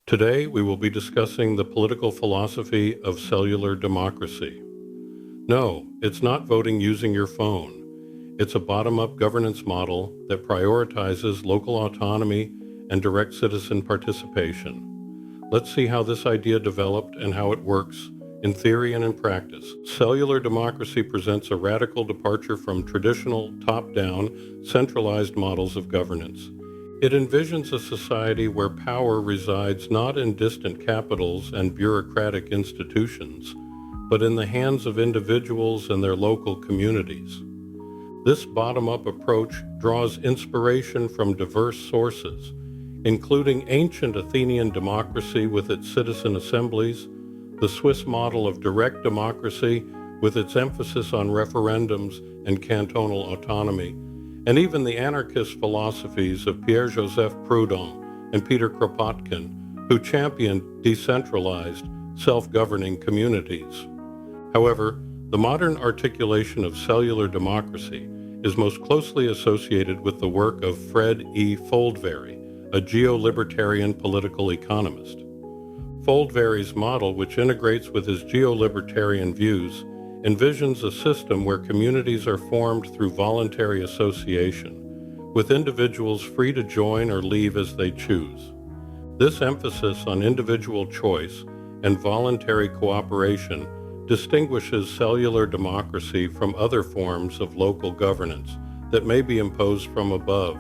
Today, we will be discussing the political philosophy of cellular democracy. No, it's not voting using your phone. It's a bottom-up governance model that prioritizes local autonomy and direct citizen participation. Let's see how this idea developed and how it works in theory and in practice. Cellular democracy presents a radical departure from traditional top-down, centralized models of governance. It envisions a society where power resides not in distant capitals and bureaucratic institutions, but in the hands of individuals and their local communities. This bottom-up approach draws inspiration from diverse sources, including ancient Athenian democracy with its citizen assemblies, the Swiss model of direct democracy with its emphasis on referendums and cantonal autonomy, and even the anarchist philosophies of Pierre-Joseph Proudhon and Peter Kropotkin, who championed decentralized, self-governing communities. However, the modern articulation of cellular democracy is most closely associated with the work of Fred E. Foldvary, a geo-libertarian political economist. Foldvary's model, which integrates with his geo-libertarian views, envisions a system where communities are formed through voluntary association, with individuals free to join or leave as they choose. This emphasis on individual choice and voluntary cooperation distinguishes cellular democracy from other forms of local governance that may be imposed from above.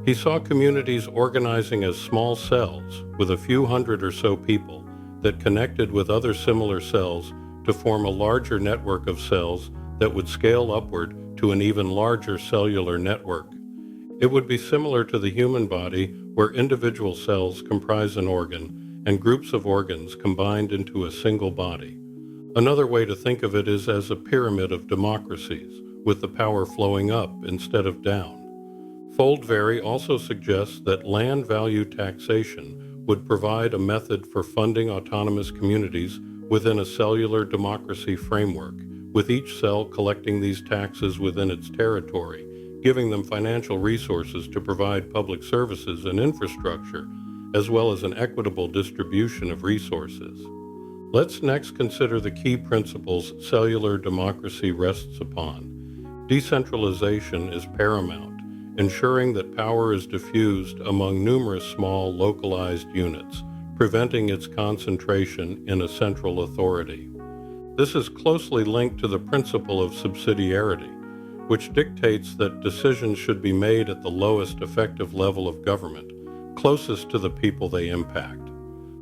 He saw communities organizing as small cells with a few hundred or so people that connected with other similar cells to form a larger network of cells that would scale upward to an even larger cellular network. It would be similar to the human body, where individual cells comprise an organ and groups of organs combined into a single body. Another way to think of it is as a pyramid of democracies, with the power flowing up instead of down. Foldvary also suggests that land value taxation would provide a method for funding autonomous communities within a cellular democracy framework, with each cell collecting these taxes within its territory, giving them financial resources to provide public services and infrastructure, as well as an equitable distribution of resources. Let's next consider the key principles cellular democracy rests upon. Decentralization is paramount, ensuring that power is diffused among numerous small, localized units, preventing its concentration in a central authority. This is closely linked to the principle of subsidiarity, which dictates that decisions should be made at the lowest effective level of government, closest to the people they impact.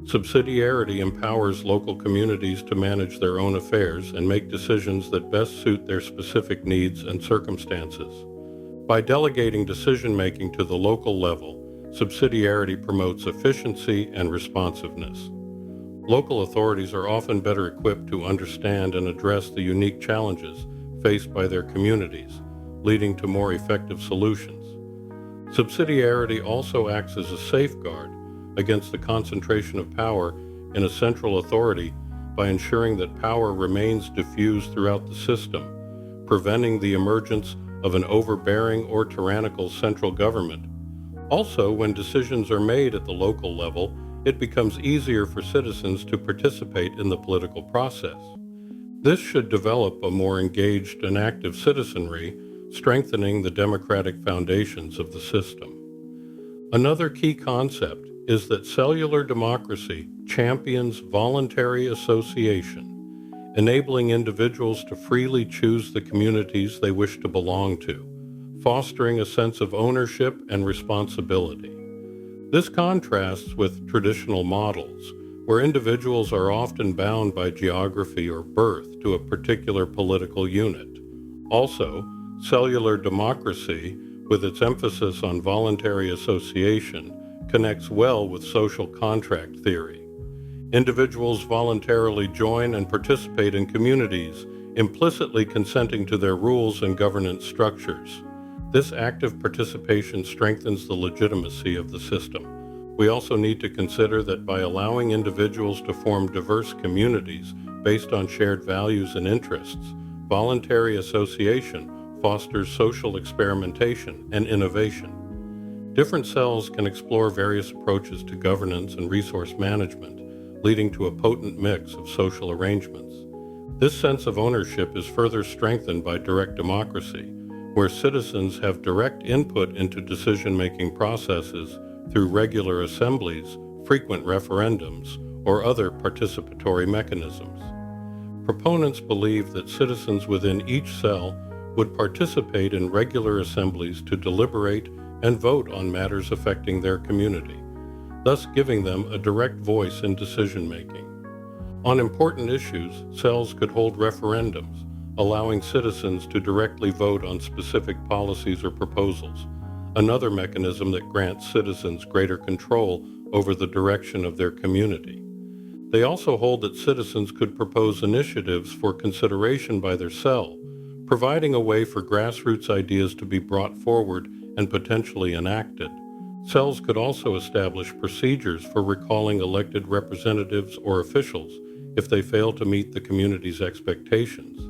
Subsidiarity empowers local communities to manage their own affairs and make decisions that best suit their specific needs and circumstances. By delegating decision-making to the local level, subsidiarity promotes efficiency and responsiveness. Local authorities are often better equipped to understand and address the unique challenges faced by their communities, leading to more effective solutions. Subsidiarity also acts as a safeguard against the concentration of power in a central authority by ensuring that power remains diffused throughout the system, preventing the emergence of an overbearing or tyrannical central government. Also, when decisions are made at the local level, it becomes easier for citizens to participate in the political process. This should develop a more engaged and active citizenry, strengthening the democratic foundations of the system. Another key concept is that cellular democracy champions voluntary association, enabling individuals to freely choose the communities they wish to belong to, fostering a sense of ownership and responsibility. This contrasts with traditional models, where individuals are often bound by geography or birth to a particular political unit. Also, cellular democracy, with its emphasis on voluntary association, connects well with social contract theory. Individuals voluntarily join and participate in communities, implicitly consenting to their rules and governance structures. This active participation strengthens the legitimacy of the system. We also need to consider that by allowing individuals to form diverse communities based on shared values and interests, voluntary association fosters social experimentation and innovation. Different cells can explore various approaches to governance and resource management, leading to a potent mix of social arrangements. This sense of ownership is further strengthened by direct democracy, where citizens have direct input into decision-making processes through regular assemblies, frequent referendums, or other participatory mechanisms. Proponents believe that citizens within each cell would participate in regular assemblies to deliberate and vote on matters affecting their community, thus giving them a direct voice in decision-making. On important issues, cells could hold referendums, allowing citizens to directly vote on specific policies or proposals, another mechanism that grants citizens greater control over the direction of their community. They also hold that citizens could propose initiatives for consideration by their cell, providing a way for grassroots ideas to be brought forward and potentially enacted. Cells could also establish procedures for recalling elected representatives or officials if they fail to meet the community's expectations.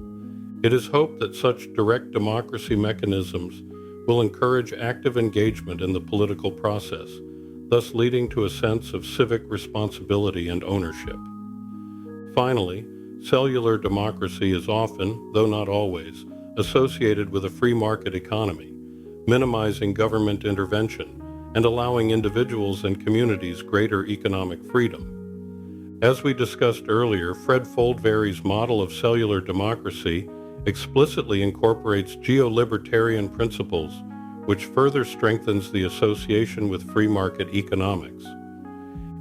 It is hoped that such direct democracy mechanisms will encourage active engagement in the political process, thus leading to a sense of civic responsibility and ownership. Finally, cellular democracy is often, though not always, associated with a free market economy, minimizing government intervention and allowing individuals and communities greater economic freedom. As we discussed earlier, Fred Foldvary's model of cellular democracy explicitly incorporates geo-libertarian principles, which further strengthens the association with free market economics.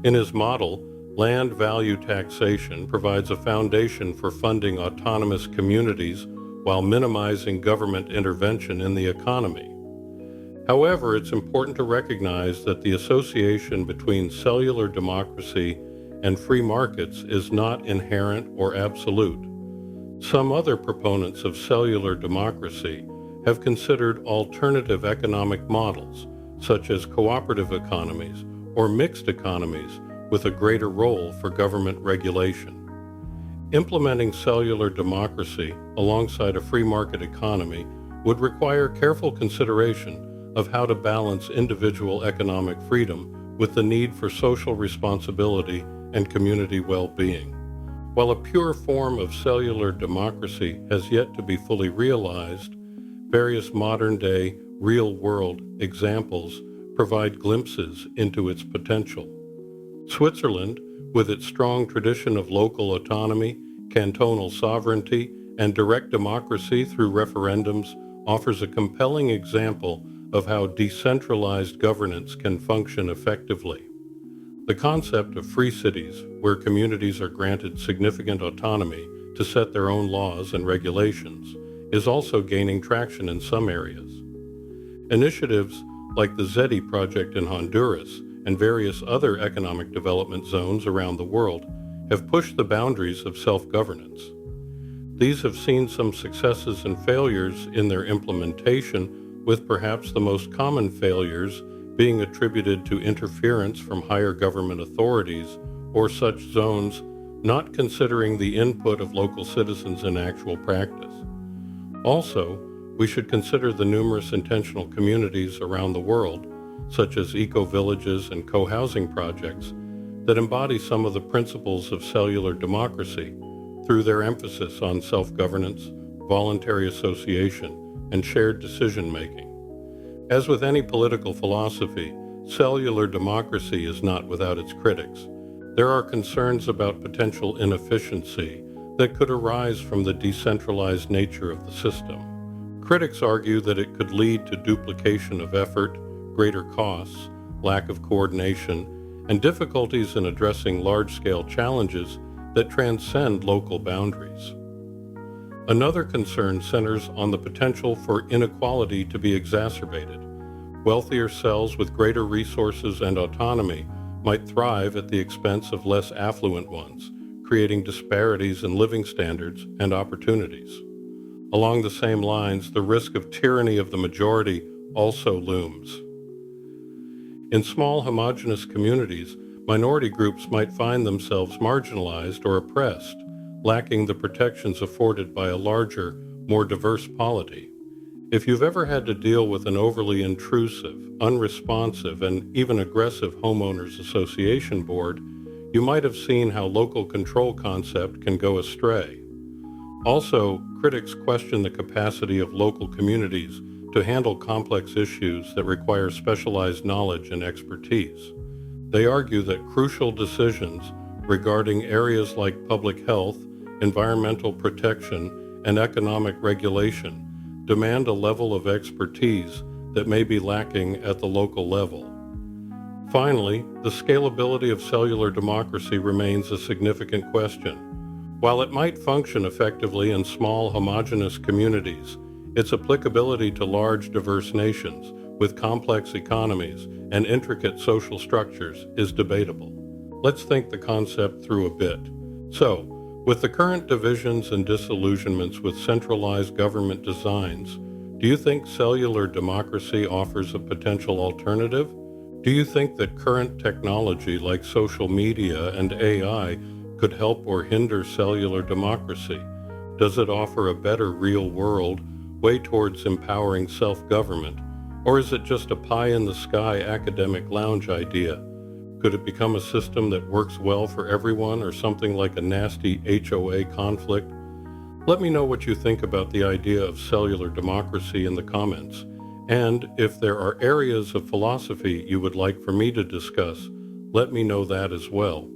In his model, land value taxation provides a foundation for funding autonomous communities while minimizing government intervention in the economy. However, it's important to recognize that the association between cellular democracy and free markets is not inherent or absolute. Some other proponents of cellular democracy have considered alternative economic models, such as cooperative economies or mixed economies with a greater role for government regulation. Implementing cellular democracy alongside a free market economy would require careful consideration of how to balance individual economic freedom with the need for social responsibility and community well-being. While a pure form of cellular democracy has yet to be fully realized, various modern-day, real-world examples provide glimpses into its potential. Switzerland, with its strong tradition of local autonomy, cantonal sovereignty, and direct democracy through referendums, offers a compelling example of how decentralized governance can function effectively. The concept of free cities, where communities are granted significant autonomy to set their own laws and regulations, is also gaining traction in some areas. Initiatives like the ZETI project in Honduras and various other economic development zones around the world have pushed the boundaries of self-governance. These have seen some successes and failures in their implementation, with perhaps the most common failures being attributed to interference from higher government authorities or such zones not considering the input of local citizens in actual practice. Also, we should consider the numerous intentional communities around the world, such as eco-villages and co-housing projects, that embody some of the principles of cellular democracy through their emphasis on self-governance, voluntary association, and shared decision-making. As with any political philosophy, cellular democracy is not without its critics. There are concerns about potential inefficiency that could arise from the decentralized nature of the system. Critics argue that it could lead to duplication of effort, greater costs, lack of coordination, and difficulties in addressing large-scale challenges that transcend local boundaries. Another concern centers on the potential for inequality to be exacerbated. Wealthier cells with greater resources and autonomy might thrive at the expense of less affluent ones, creating disparities in living standards and opportunities. Along the same lines, the risk of tyranny of the majority also looms. In small homogeneous communities, minority groups might find themselves marginalized or oppressed, lacking the protections afforded by a larger, more diverse polity. If you've ever had to deal with an overly intrusive, unresponsive, and even aggressive homeowners association board, you might have seen how local control concept can go astray. Also, critics question the capacity of local communities to handle complex issues that require specialized knowledge and expertise. They argue that crucial decisions regarding areas like public health, environmental protection, and economic regulation demand a level of expertise that may be lacking at the local level. Finally, the scalability of cellular democracy remains a significant question. While it might function effectively in small, homogeneous communities, its applicability to large, diverse nations with complex economies and intricate social structures is debatable. Let's think the concept through a bit. So, with the current divisions and disillusionments with centralized government designs, do you think cellular democracy offers a potential alternative? Do you think that current technology like social media and AI could help or hinder cellular democracy? Does it offer a better real world, way towards empowering self-government? Or is it just a pie-in-the-sky academic lounge idea? Could it become a system that works well for everyone, or something like a nasty HOA conflict? Let me know what you think about the idea of cellular democracy in the comments. And if there are areas of philosophy you would like for me to discuss, let me know that as well.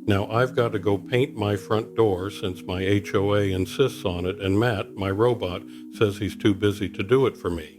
Now I've got to go paint my front door since my HOA insists on it, and Matt, my robot, says he's too busy to do it for me.